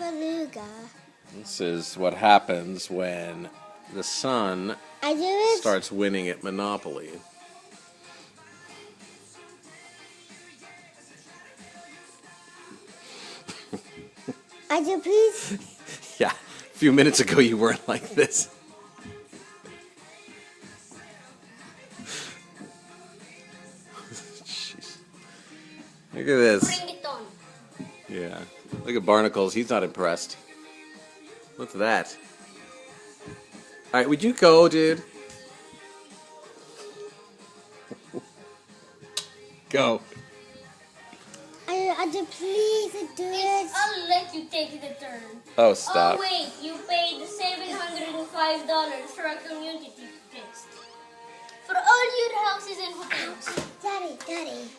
Beluga. This is what happens when the sun starts winning at Monopoly. Please. Yeah, a few minutes ago you weren't like this. Jeez. Look at this. Bring it on. Yeah. Look at Barnacles. He's not impressed. What's that? Alright, would you go, dude? Go. Please do it. I'll let you take the turn. Oh, stop. Oh, wait. You paid $705 for a community test. For all your houses and hotels. Daddy.